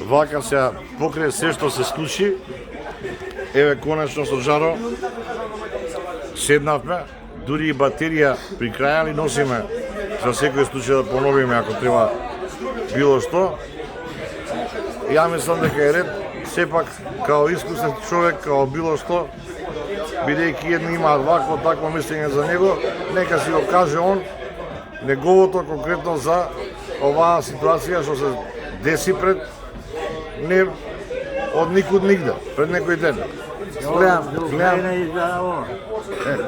вака сега покрај се што се случи, еве конечно со Жаро седнавме, дури и батерија при крај, али носиме за секој случај да поновиме ако треба било што. Ја мислам дека е ред, сепак као искусен човек, као било што, бидејќи едни имаат вакво такво мислење за него, нека си го каже он неговото конкретно за оваа ситуација што се деси пред не од никуд нигде, пред некој ден.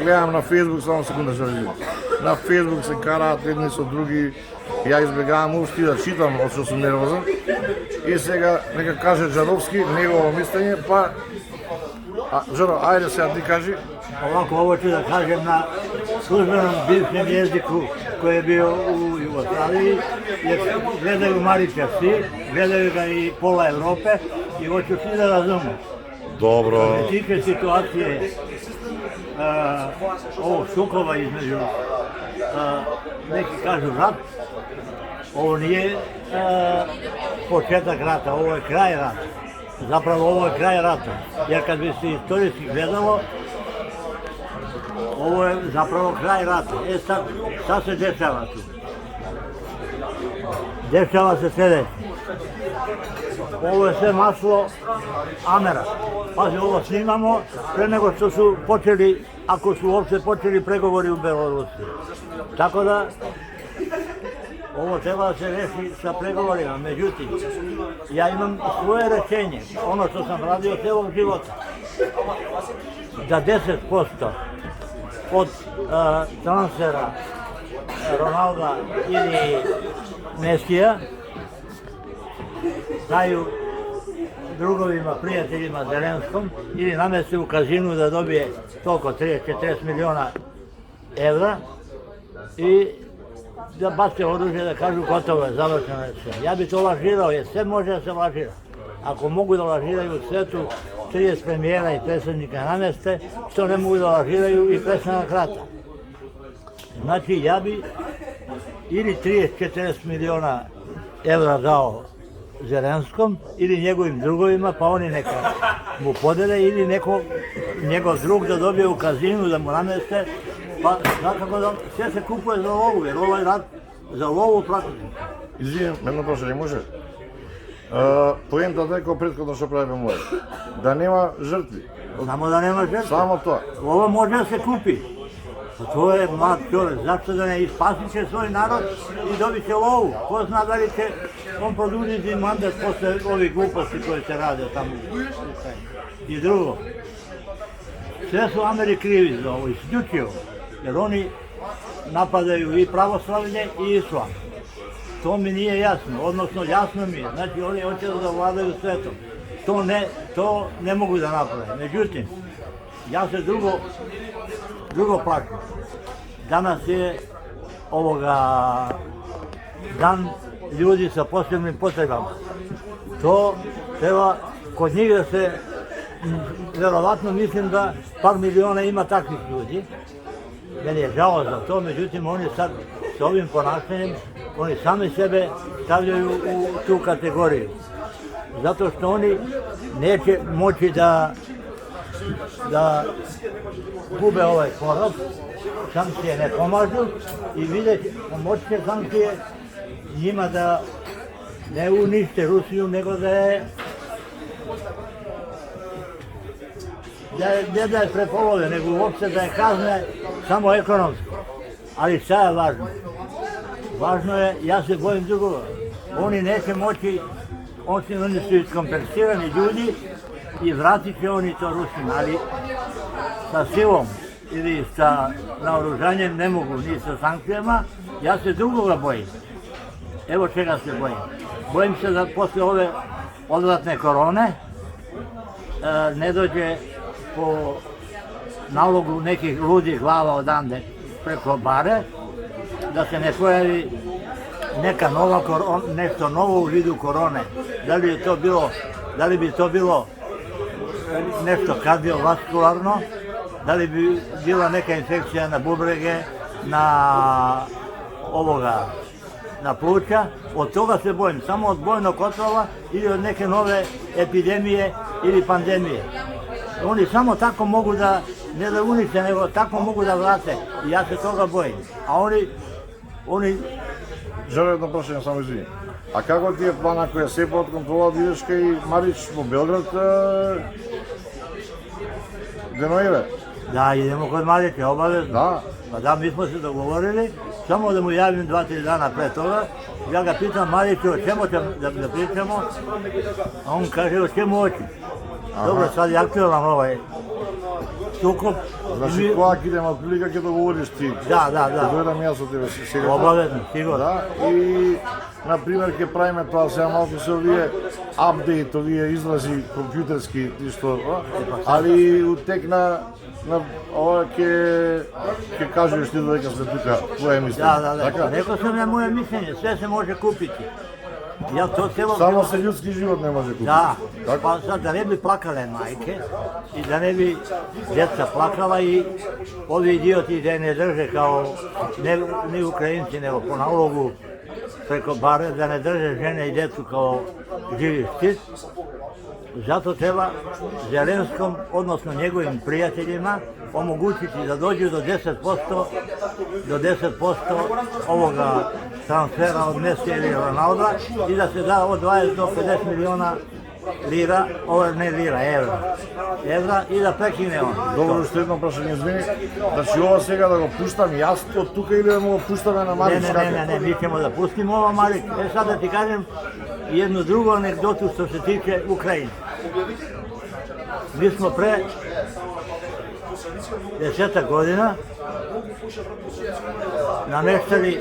Гледам на Facebook, само секунда што видам. На Facebook се караат едни со други, ја избегавам уопште да читам, од што сум нервозен. И сега нека каже Жаровски негово мислење, па Жаро, ајде сега ти кажи. Овако, ово ќе да кажем на службеном бившем језику кој е био у Југославiji, гледају малите си, гледају ga и пола Европе и hoću svi da razumu. Dobro. Što se tiče situacije ovog sukoba između, neki kažu rat, ovo nije početak rata, ovo je kraj rata. Zapravo ovo je kraj rata, jer kad bi se istorijski gledalo, ovo je zapravo kraj rata. E sad, šta se dešava tu? Dešava se sljedeće. Ovo je sve maslo Amera. Pazi, ovo snimamo pre nego što su počeli, ako su uopšte počeli pregovori u Belorusiji. Tako da, ovo treba da se reši sa pregovorima. Međutim, ja imam svoje rečenje, ono što sam radio celog života, da 10% od transfera Ronalda ili Mesija daju drugovima, prijateljima Zelenskom ili nameste u kazinu da dobije toliko 30-40 miliona evra i da bace oružje da kažu gotovo je, završeno je sve. Ja bi to lažirao, jer sve može da se lažira. Ako mogu da lažiraju u svetu 30 premijera i predsjednika nameste, što ne mogu da lažiraju i prestanak rata. Znači, ja bi ili 30-40 miliona evra dao Zelenskom ili njegovim drugovima, pa oni neka mu podele ili njegov drug da dobije u kazinu, da mu nameste, pa svakako da sve se kupuje za lovu, jer ovo je rat za lovu praktično. Извинем, едно прашање може? Поентата е кој претходно што правиме моје. Да нема жртви. Само да нема жртви. Само тоа. Ovo može da se kupi. To je mlad čovjek, zašto da ne spasit će svoj narod i dobit će lovu. Ko zna da li će on produžiti mandat posle ovih gluposti koje se rade tamo. I drugo, sve su Ameri krivi za ovo, isključivo, jer oni napadaju i pravoslavlje i islam. To mi nije jasno, odnosno jasno mi je, znači oni hoće da vladaju svetom. To ne mogu da naprave. Međutim, ja se drugo plaćam. Danas je dan ljudi sa posebnim potrebama. To treba kod njih da se, verovatno mislim da par miliona ima takvih ljudi. Meni je žao za to, međutim oni sad s ovim ponašanjem, oni sami sebe stavljaju u tu kategoriju. Zato što oni neće moći da gube ovaj korov, sankcije ne pomažu i vidjet pomoći će sankcije njima da ne unište Rusiju, nego da je prepolove, nego uopšte da je kazne samo ekonomsko. Ali šta je važno? Važno je, ja se bojim drugoga, oni neće moći, oni su iskompensirani ljudi i vratit će oni to Rusima, ali sa silom ili sa naoružanjem ne mogu, ni sa sankcijama. Ja se drugoga bojim. Evo čega se bojim. Bojim se da posle ove odvratne korone ne dođe po nalogu nekih ludih glava odande preko bare, da se ne pojavi nešto novo u vidu korone. Da li bi to bilo nešto kardiovaskularno, da li bi bila neka infekcija na bubrege, na na pluća, od toga se bojim, samo od bojnog otrova ili od neke nove epidemije ili pandemije. Oni samo tako mogu da, ne da unište, nego tako mogu da vrate i ja se toga bojim. A oni... Želim jedno prašanje, samo izvini. A kako ti je plan ako je sve pod kontrola da ideš kaj Marić po Белград Деноеве? Da, idemo kod Marića, obavezno. Da. Pa da, mi smo se dogovorili, samo da mu javim 2-3 dana pre toga. Ja ga pitam, Mariću, o čemu da pričamo? A on kaže, o čemu hoćeš? Dobro, sad je aktualan ovaj sukob. Значи, кога ќе идеме отприлика ќе договориш ти. Да. Ќе дојдам јас од тебе сега. Обавезно, сигурно. Да, и например ќе правиме тоа сега малку се овие апдейт, овие изрази компјутерски што, али утек на ова ќе кажеш ти додека сме тука твое мислење. Да. Рекол сам на моје мислење, све се може купити. Ja to celo... Само се ljudski живот не може купити. Da, pa sad da ne bi plakale majke i da ne bi djeca plakala i ovi idioti da ne drže kao, ne Ukrajinci, nego po nalogu preko bare, da ne drže žene i djecu kao živi štit. Zato treba Zelenskom, odnosno njegovim prijateljima, omogućiti da dođu do 10% ovoga transfera od Mesija ili Ronalda i da se da od 20 do 50 miliona lira, ne lira, evra i da prekine on. Добро, што едно прашање, извини, значи ова сега да го пуштам јас од тука или да му го пуштаме на Марич? Ne, mi ćemo da pustimo ova Marić. Sad da ti kažem jednu drugu anegdotu što se tiče Ukrajine. Mi smo pre 10 godina nameštali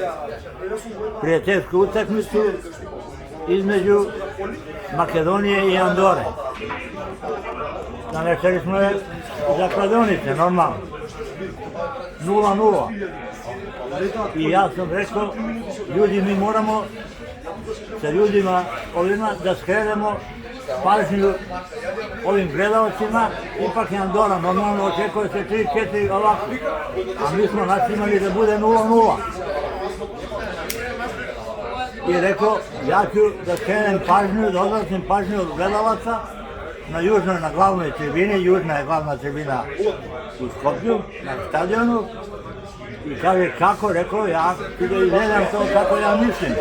prijateljsku utakmicu između Makedonije i Andore. Nameštali smo je za kladionice, normalno. 0-0. I ja sam rekao, ljudi, mi moramo sa ljudima ovima da skrenemo pažnju ovim gledalcima, ipak je Andora, normalno očekuje se 3-4 ovako, a mi smo načinali da bude 0-0. I rekao, ja ću da skrenem pažnju, da odvratim pažnju od gledalaca na južnoj, na glavnoj tribini, južna je glavna tribina u Skopju, na stadionu. I kaže, kako, rekao, ja ću da izvedem to kako ja mislim.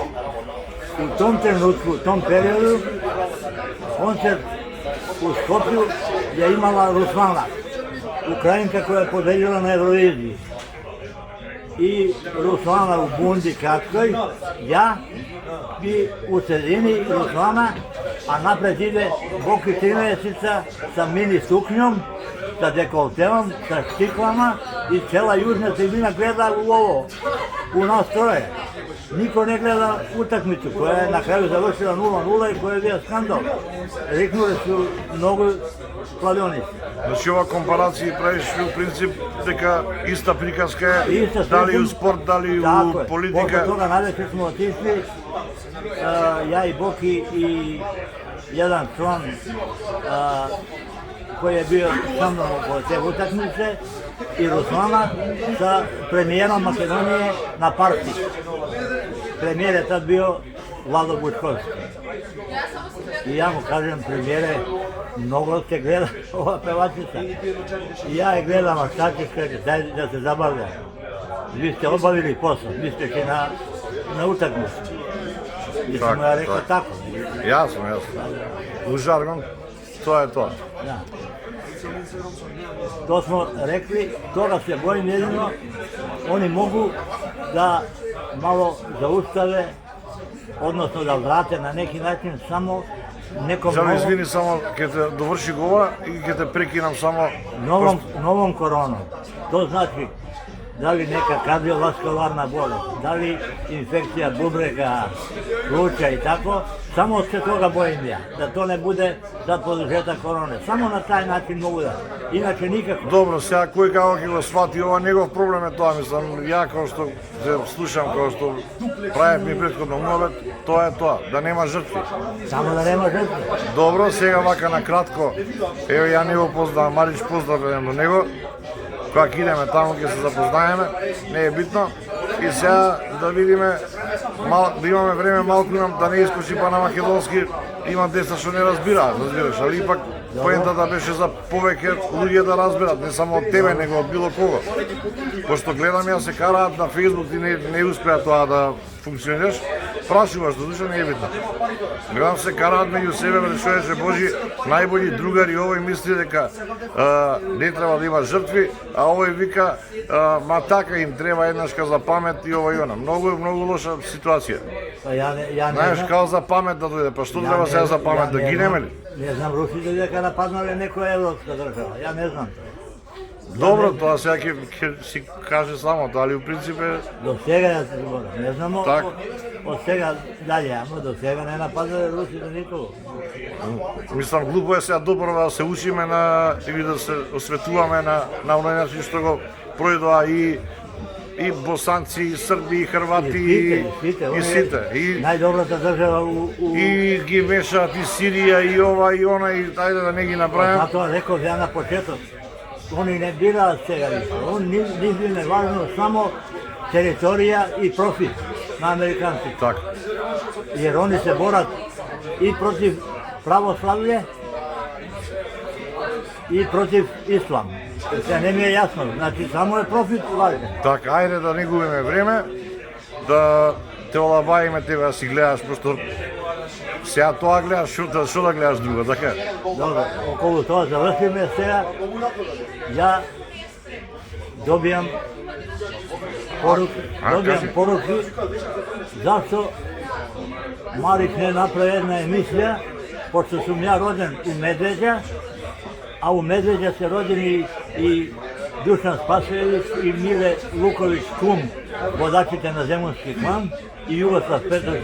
U tom trenutku, u tom periodu, koncert u Skopju je imala Ruslana, Ukrajinka koja je pobeđila na Euroviziji. I Ruslana u bundi kratkoj, ja i u sredini Ruslana, a napred ide Boki 13-ica sa mini suknjom, sa dekolteom, sa štiklama i cela južna tribina gleda u ovo, u nas troje. Niko ne gleda utakmicu koja je na kraju završila 0-0 i koja je bio skandal. Riknuli su mnogo kladionici. Значи ова компарација правиш у принцип дека иста приказка е, дали у спорт, дали у политика. Posle toga naveče smo otišli, ja i Boki i jedan član koji je bio sa mnom oko te utakmice i Ruslana sa premijerom Makedonije na partiji. Premijer je tad bio Vlado Bučkovski. I ja mu kažem, premijere, mnogo te gleda ova pevačica. I ja je gledam, a šta ćeš, kaže, daj da se zabavlja. Vi ste obavili posao, misleći na utakmicu. I sam ja rekao tako. Jasno. U žargon, to je to. Da. To smo rekli, toga se bojim jedino, oni mogu da malo zaustave, odnosno da vrate na neki način samo nekom Želim, izvini, samo ќе те доврши гова и ќе те прекинам само. Novom koronom. To znači da li neka kardiovaskularna bolest, da li infekcija bubrega, pluća i tako, samo se toga bojim ja, da to ne bude za produžetak korone. Samo na taj način mogu da, inače nikako. Добро, сега кој како ќе го свати ова негов проблем е тоа, мислам, ја како што се слушам, како што правев ми претходно мовет, тоа е тоа, да нема жртви. Само да нема жртви. Добро, сега вака на кратко, ево ја не го познавам, Марич поздравувам до него. Кога ќе идеме таму ќе се запознаеме, не е битно. И сега да видиме да имаме време малку нам да не искочи па на македонски, има деца што не разбираат, разбираш, али ипак поентата беше за повеќе луѓе да разберат, не само од тебе, него од било кого. Пошто гледам ја се караат на Facebook и не успеа тоа да функционираш, прашуваш, зашто не е битно. Гледам се караат меѓу себе, бе, човече Божи, најбољи другари, овој мисли дека не треба да има жртви, а овој вика, ма така им треба еднашка за памет и ова и она. Многу лоша ситуација. Па ја не Знаеш, знам. као за памет да дојде, па што треба сега за памет, да гинеме ли? Не знам русите дека нападнале некоја европска држава, ја не знам. Добро, тоа сега ќе си каже само тоа, али у принцип е... До сега ја се зборам, не знам Так. од сега далje, ама до сега не нападнале русите никого. Мислам, глупо е сега добро да се учиме на или да се осветуваме на оној начин што го пројдоа и босанци, и срби, и хрвати, и сите. Најдобрата држава И ги мешаат и Сирија, и ова, и она, и ајде да не ги направим. Затоа реков ја на почеток, они не бираат сега ништо, нив им е важно само територија и профит на американците. Така. Jer oni se borат i protiv pravoslavlje i protiv islam. Se ne mi je jasno, znači samo je profit važan. Така, ајде да не губиме време, да те олабаиме тебе да си гледаш, пошто сега тоа гледаш, што да гледаш друго, така? Dobro, okolo toga završime сега. Ja dobijam poruke zašto Marić ne napravi jedna emisija, pošto sam ja rođen u Medveđa, a u Medveđa se rođeni i Dušan Spasojević i Mile Luković kum, vodačite na Zemunski klan i Jugoslav Petrović